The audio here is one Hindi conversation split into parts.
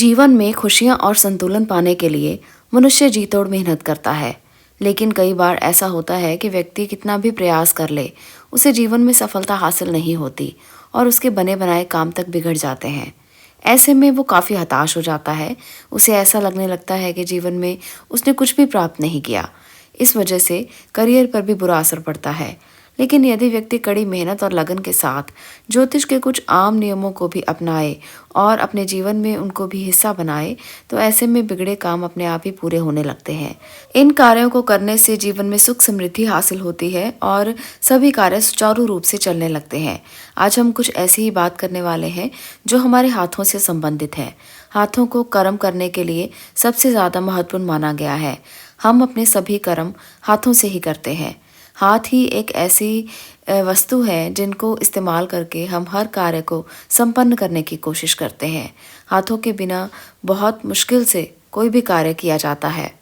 जीवन में खुशियां और संतुलन पाने के लिए मनुष्य जी तोड़ मेहनत करता है। लेकिन कई बार ऐसा होता है कि व्यक्ति कितना भी प्रयास कर ले, उसे जीवन में सफलता हासिल नहीं होती और उसके बने बनाए काम तक बिगड़ जाते हैं। ऐसे में वो काफ़ी हताश हो जाता है। उसे ऐसा लगने लगता है कि जीवन में उसने कुछ भी प्राप्त नहीं किया। इस वजह से करियर पर भी बुरा असर पड़ता है। लेकिन यदि व्यक्ति कड़ी मेहनत और लगन के साथ ज्योतिष के कुछ आम नियमों को भी अपनाए और अपने जीवन में उनको भी हिस्सा बनाए, तो ऐसे में बिगड़े काम अपने आप ही पूरे होने लगते हैं। इन कार्यों को करने से जीवन में सुख समृद्धि हासिल होती है और सभी कार्य सुचारू रूप से चलने लगते हैं। आज हम कुछ ऐसी ही बात करने वाले हैं जो हमारे हाथों से संबंधित है। हाथों को कर्म करने के लिए सबसे ज्यादा महत्वपूर्ण माना गया है। हम अपने सभी कर्म हाथों से ही करते हैं। हाथ ही एक ऐसी वस्तु है जिनको इस्तेमाल करके हम हर कार्य को संपन्न करने की कोशिश करते हैं। हाथों के बिना बहुत मुश्किल से कोई भी कार्य किया जाता है।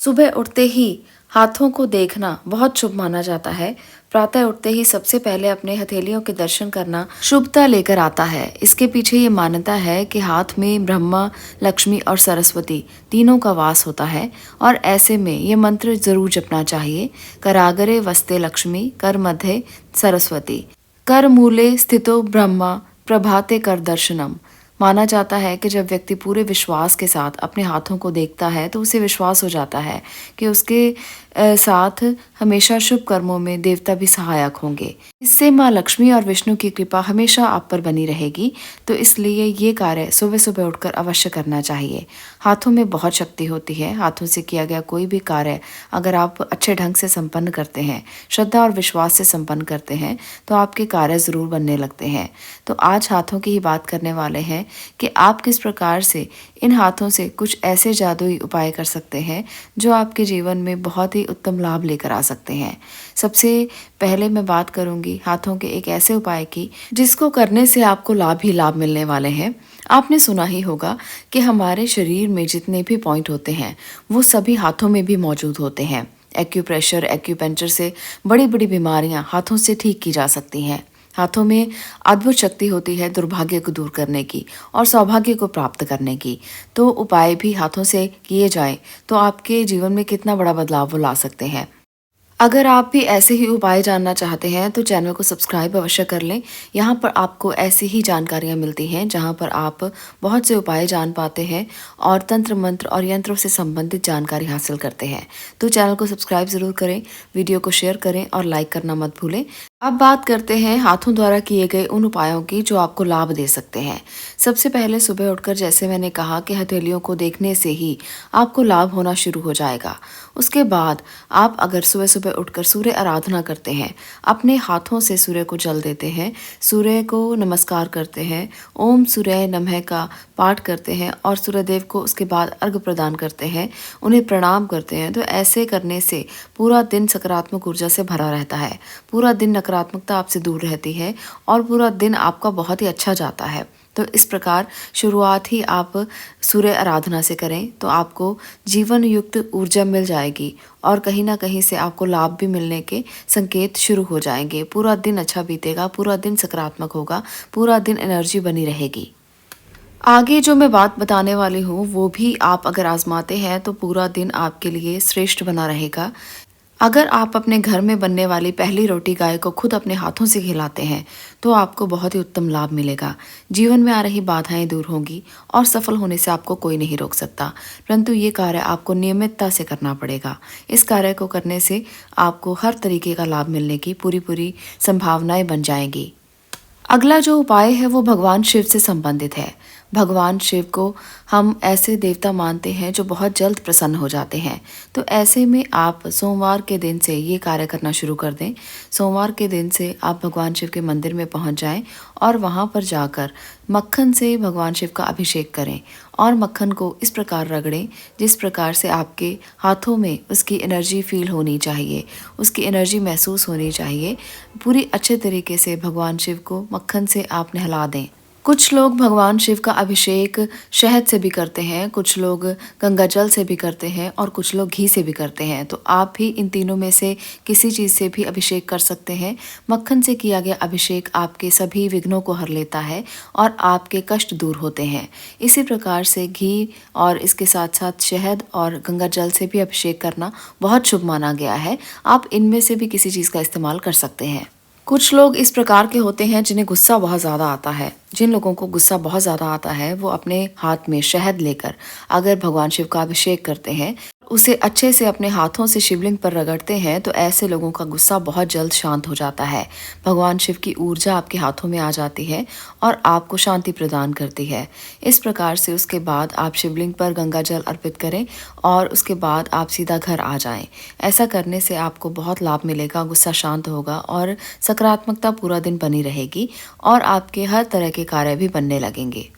सुबह उठते ही हाथों को देखना बहुत शुभ माना जाता है। प्रातः उठते ही सबसे पहले अपने हथेलियों के दर्शन करना शुभता लेकर आता है। इसके पीछे ये मान्यता है कि हाथ में ब्रह्मा, लक्ष्मी और सरस्वती तीनों का वास होता है और ऐसे में ये मंत्र जरूर जपना चाहिए। करागरे वस्ते लक्ष्मी, कर मध्य सरस्वती, कर मूले स्थितो ब्रह्मा, प्रभाते कर दर्शनम। माना जाता है कि जब व्यक्ति पूरे विश्वास के साथ अपने हाथों को देखता है तो उसे विश्वास हो जाता है कि उसके साथ हमेशा शुभ कर्मों में देवता भी सहायक होंगे। इससे माँ लक्ष्मी और विष्णु की कृपा हमेशा आप पर बनी रहेगी। तो इसलिए ये कार्य सुबह सुबह उठकर अवश्य करना चाहिए। हाथों में बहुत शक्ति होती है। हाथों से किया गया कोई भी कार्य अगर आप अच्छे ढंग से संपन्न करते हैं, श्रद्धा और विश्वास से संपन्न करते हैं, तो आपके कार्य जरूर बनने लगते हैं। तो आज हाथों की ही बात करने वाले हैं कि आप किस प्रकार से इन हाथों से कुछ ऐसे जादुई उपाय कर सकते हैं जो आपके जीवन में बहुत ही उत्तम लाभ लेकर आ सकते हैं। सबसे पहले मैं बात करूंगी हाथों के एक ऐसे उपाय की जिसको करने से आपको लाभ ही लाभ मिलने वाले हैं। आपने सुना ही होगा कि हमारे शरीर में जितने भी पॉइंट होते हैं वो सभी हाथों में भी मौजूद होते हैं। एक्यूप्रेशर, एक्यूपेंचर से बड़ी बड़ी बीमारियां हाथों से ठीक की जा सकती हैं। हाथों में अद्भुत शक्ति होती है दुर्भाग्य को दूर करने की और सौभाग्य को प्राप्त करने की। तो उपाय भी हाथों से किए जाएं तो आपके जीवन में कितना बड़ा बदलाव वो ला सकते हैं। अगर आप भी ऐसे ही उपाय जानना चाहते हैं तो चैनल को सब्सक्राइब अवश्य कर लें। यहाँ पर आपको ऐसी ही जानकारियाँ मिलती हैं जहाँ पर आप बहुत से उपाय जान पाते हैं और तंत्र मंत्र और यंत्रों से संबंधित जानकारी हासिल करते हैं। तो चैनल को सब्सक्राइब ज़रूर करें, वीडियो को शेयर करें और लाइक करना मत भूलें। अब बात करते हैं हाथों द्वारा किए गए उन उपायों की जो आपको लाभ दे सकते हैं। सबसे पहले सुबह उठकर जैसे मैंने कहा कि हथेलियों को देखने से ही आपको लाभ होना शुरू हो जाएगा। उसके बाद आप अगर सुबह सुबह उठकर सूर्य आराधना करते हैं, अपने हाथों से सूर्य को जल देते हैं, सूर्य को नमस्कार करते हैं, ओम सूर्य नमः का पाठ करते हैं और सूर्यदेव को उसके बाद अर्घ्य प्रदान करते हैं, उन्हें प्रणाम करते हैं, तो ऐसे करने से पूरा दिन सकारात्मक ऊर्जा से भरा रहता है। पूरा दिन नकारात्मकता आपसे दूर रहती है और पूरा दिन आपका बहुत ही अच्छा जाता है। तो इस प्रकार शुरुआत ही आप सूर्य आराधना से करें तो आपको जीवन युक्त ऊर्जा मिल जाएगी और कहीं ना कहीं से आपको लाभ भी मिलने के संकेत शुरू हो जाएंगे। पूरा दिन अच्छा बीतेगा, पूरा दिन सकारात्मक होगा, पूरा दिन एनर्जी बनी रहेगी। आगे जो मैं बात बताने वाली हूँ वो भी आप अगर आजमाते हैं तो पूरा दिन आपके लिए श्रेष्ठ बना रहेगा। अगर आप अपने घर में बनने वाली पहली रोटी गाय को खुद अपने हाथों से खिलाते हैं तो आपको बहुत ही उत्तम लाभ मिलेगा। जीवन में आ रही बाधाएं दूर होंगी और सफल होने से आपको कोई नहीं रोक सकता। परंतु ये कार्य आपको नियमितता से करना पड़ेगा। इस कार्य को करने से आपको हर तरीके का लाभ मिलने की पूरी संभावनाएं बन जाएंगी। अगला जो उपाय है वो भगवान शिव से संबंधित है। भगवान शिव को हम ऐसे देवता मानते हैं जो बहुत जल्द प्रसन्न हो जाते हैं। तो ऐसे में आप सोमवार के दिन से ये कार्य करना शुरू कर दें। सोमवार के दिन से आप भगवान शिव के मंदिर में पहुंच जाएं और वहां पर जाकर मक्खन से भगवान शिव का अभिषेक करें और मक्खन को इस प्रकार रगड़ें जिस प्रकार से आपके हाथों में उसकी एनर्जी फील होनी चाहिए, उसकी एनर्जी महसूस होनी चाहिए। पूरी अच्छे तरीके से भगवान शिव को मक्खन से आप नहला दें। कुछ लोग भगवान शिव का अभिषेक शहद से भी करते हैं, कुछ लोग गंगा जल से भी करते हैं और कुछ लोग घी से भी करते हैं। तो आप भी इन तीनों में से किसी चीज़ से भी अभिषेक कर सकते हैं। मक्खन से किया गया अभिषेक आपके सभी विघ्नों को हर लेता है और आपके कष्ट दूर होते हैं। इसी प्रकार से घी और इसके साथ साथ शहद और गंगा जल से भी अभिषेक करना बहुत शुभ माना गया है। आप इनमें से भी किसी चीज़ का इस्तेमाल कर सकते हैं। कुछ लोग इस प्रकार के होते हैं जिन्हें गुस्सा बहुत ज़्यादा आता है। जिन लोगों को गुस्सा बहुत ज़्यादा आता है वो अपने हाथ में शहद लेकर अगर भगवान शिव का अभिषेक करते हैं, उसे अच्छे से अपने हाथों से शिवलिंग पर रगड़ते हैं तो ऐसे लोगों का गुस्सा बहुत जल्द शांत हो जाता है। भगवान शिव की ऊर्जा आपके हाथों में आ जाती है और आपको शांति प्रदान करती है। इस प्रकार से उसके बाद आप शिवलिंग पर गंगा जल अर्पित करें और उसके बाद आप सीधा घर आ जाएं। ऐसा करने से आपको बहुत लाभ मिलेगा, गुस्सा शांत होगा और सकारात्मकता पूरा दिन बनी रहेगी और आपके हर तरह के कार्य भी बनने लगेंगे।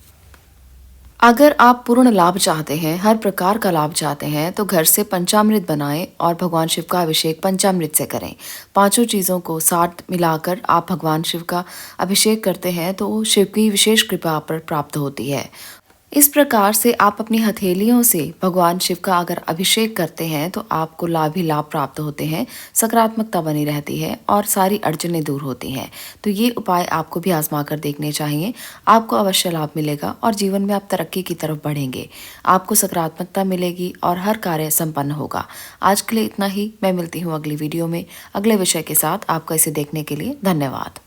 अगर आप पूर्ण लाभ चाहते हैं, हर प्रकार का लाभ चाहते हैं, तो घर से पंचामृत बनाएं और भगवान शिव का अभिषेक पंचामृत से करें। पांचों चीज़ों को साथ मिलाकर आप भगवान शिव का अभिषेक करते हैं तो शिव की विशेष कृपा आप पर प्राप्त होती है। इस प्रकार से आप अपनी हथेलियों से भगवान शिव का अगर अभिषेक करते हैं तो आपको लाभ ही लाभ प्राप्त होते हैं, सकारात्मकता बनी रहती है और सारी अड़चनें दूर होती हैं। तो ये उपाय आपको भी आजमा कर देखने चाहिए। आपको अवश्य लाभ मिलेगा और जीवन में आप तरक्की की तरफ बढ़ेंगे। आपको सकारात्मकता मिलेगी और हर कार्य संपन्न होगा। आज के लिए इतना ही। मैं मिलती हूँ अगली वीडियो में अगले विषय के साथ। आपका इसे देखने के लिए धन्यवाद।